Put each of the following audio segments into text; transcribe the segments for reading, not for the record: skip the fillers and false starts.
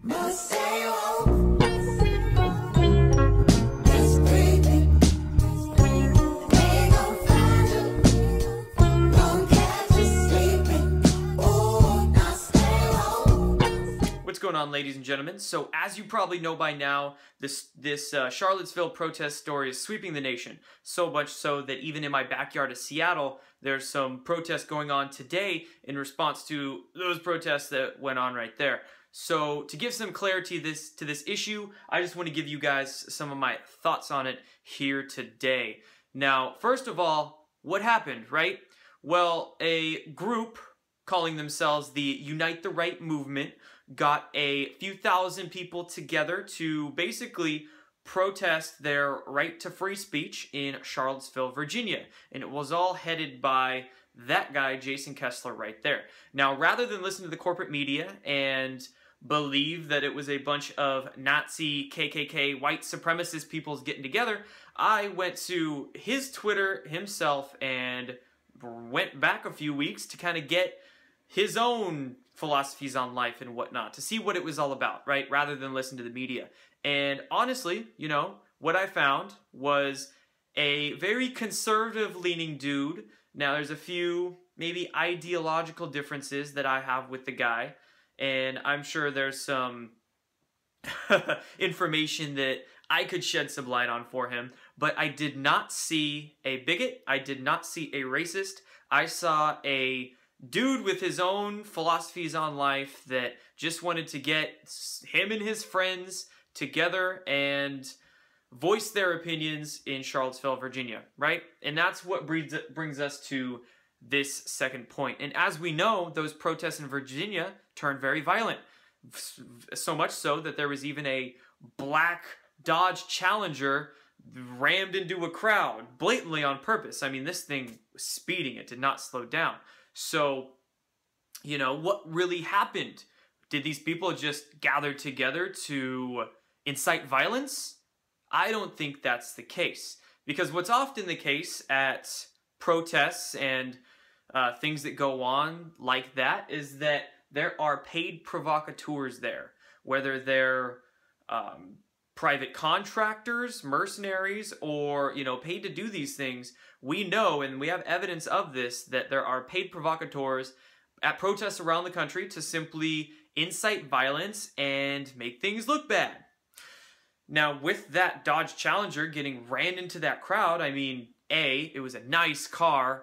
Must stay home. It's breathing. Ain't gonna find her. Don't catch her sleeping. Oh, now stay home. What's going on, ladies and gentlemen? So, as you probably know by now, this Charlottesville protest story is sweeping the nation. So much so that even in my backyard of Seattle, there's some protests going on today in response to those protests that went on right there. So, to give some clarity to this issue, I just want to give you guys some of my thoughts on it here today. Now, first of all, what happened, right? Well, a group calling themselves the Unite the Right movement got a few thousand people together to basically protest their right to free speech in Charlottesville, Virginia. And it was all headed by that guy, Jason Kessler, right there. Now, rather than listen to the corporate media and believe that it was a bunch of Nazi, KKK, white supremacist peoples getting together, I went to his Twitter himself and went back a few weeks to kind of get his own philosophies on life and whatnot, to see what it was all about, right? Rather than listen to the media. And honestly, you know, what I found was a very conservative-leaning dude. Now, there's a few maybe ideological differences that I have with the guy, and I'm sure there's some information that I could shed some light on for him, but I did not see a bigot. I did not see a racist. I saw a dude with his own philosophies on life that just wanted to get him and his friends together and voice their opinions in Charlottesville, Virginia, right? And that's what brings us to this second point. And as we know, those protests in Virginia turned very violent. So much so that there was even a black Dodge Challenger rammed into a crowd, blatantly on purpose. I mean, this thing was speeding. It did not slow down. So, you know, what really happened? Did these people just gather together to incite violence? I don't think that's the case. Because what's often the case at protests and things that go on like that is that there are paid provocateurs there. Whether they're private contractors, mercenaries, or, you know, paid to do these things, we know, and we have evidence of this, that there are paid provocateurs at protests around the country to simply incite violence and make things look bad. Now, with that Dodge Challenger getting ran into that crowd, I mean, A, it was a nice car.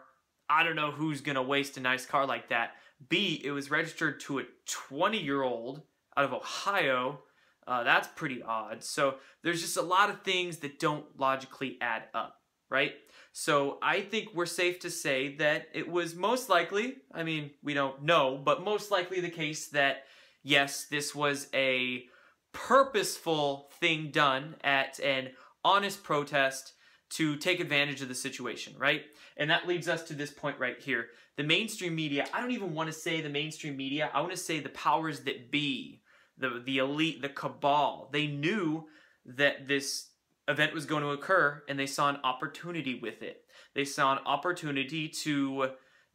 I don't know who's going to waste a nice car like that. B, it was registered to a 20-year-old out of Ohio. That's pretty odd. So there's just a lot of things that don't logically add up, right? So I think we're safe to say that it was most likely, I mean, we don't know, but most likely the case that, yes, this was a purposeful thing done at an honest protest to take advantage of the situation, right? And that leads us to this point right here. The mainstream media, I don't even want to say the mainstream media, I want to say the powers that be. The elite, the cabal, they knew that this event was going to occur, and they saw an opportunity with it. They saw an opportunity to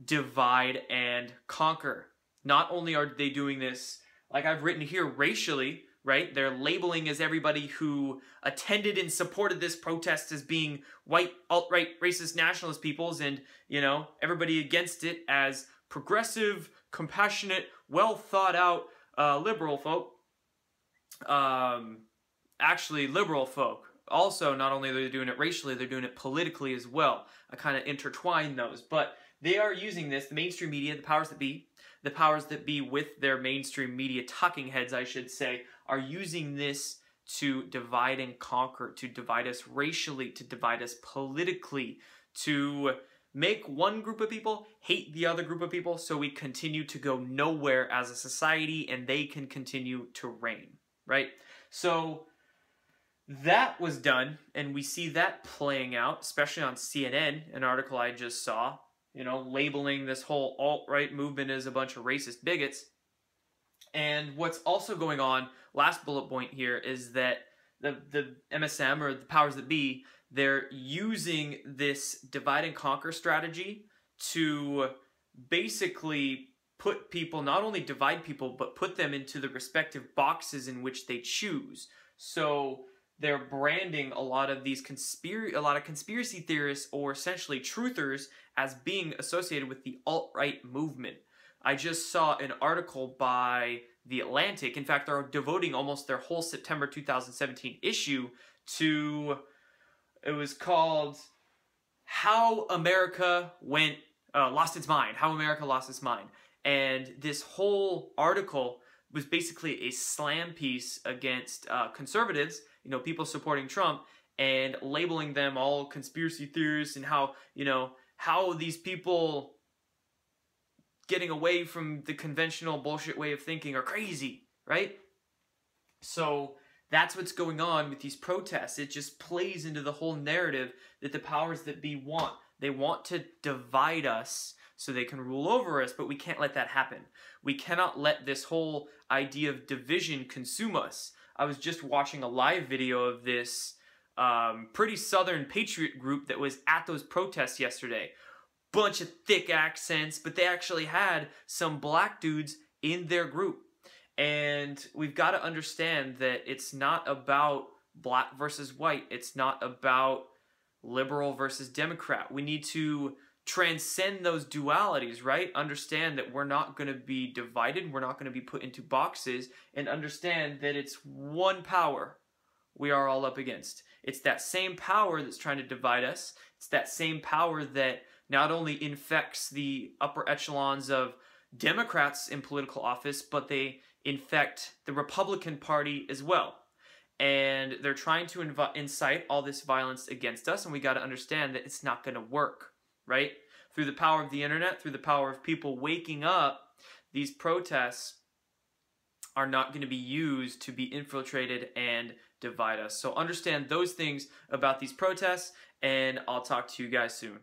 divide and conquer. Not only are they doing this, like I've written here, racially, right? They're labeling as everybody who attended and supported this protest as being white, alt-right, racist, nationalist peoples, and, you know, everybody against it as progressive, compassionate, well-thought-out liberal folk. Actually, liberal folk. Also, not only are they doing it racially, they're doing it politically as well. I kind of intertwine those. But they are using this, the mainstream media, the powers that be with their mainstream media talking heads, I should say, are using this to divide and conquer, to divide us racially, to divide us politically, to make one group of people hate the other group of people so we continue to go nowhere as a society and they can continue to reign, right? So that was done, and we see that playing out, especially on CNN, an article I just saw, you know, labeling this whole alt-right movement as a bunch of racist bigots. And what's also going on, last bullet point here, is that the MSM, or the powers that be, they're using this divide and conquer strategy to basically put people, not only divide people, but put them into the respective boxes in which they choose. So they're branding a lot of these conspiracy theorists, or essentially truthers, as being associated with the alt-right movement. I just saw an article by The Atlantic. In fact, they're devoting almost their whole September 2017 issue to, it was called How America Lost Its Mind. How America Lost Its Mind. And this whole article was basically a slam piece against conservatives, you know, people supporting Trump, and labeling them all conspiracy theorists, and how, you know, how these people getting away from the conventional bullshit way of thinking are crazy, right? So that's what's going on with these protests. It just plays into the whole narrative that the powers that be want. They want to divide us so they can rule over us, but we can't let that happen. We cannot let this whole idea of division consume us. I was just watching a live video of this pretty southern patriot group that was at those protests yesterday. Bunch of thick accents, but they actually had some black dudes in their group. And we've got to understand that it's not about black versus white. It's not about liberal versus Democrat. We need to transcend those dualities, right? Understand that we're not going to be divided. We're not going to be put into boxes, and understand that it's one power we are all up against. It's that same power that's trying to divide us. It's that same power that not only infects the upper echelons of Democrats in political office, but they infect the Republican Party as well. And they're trying to incite all this violence against us, and we got to understand that it's not going to work, right? Through the power of the internet, through the power of people waking up, these protests are not going to be used to be infiltrated and divide us. So understand those things about these protests, and I'll talk to you guys soon.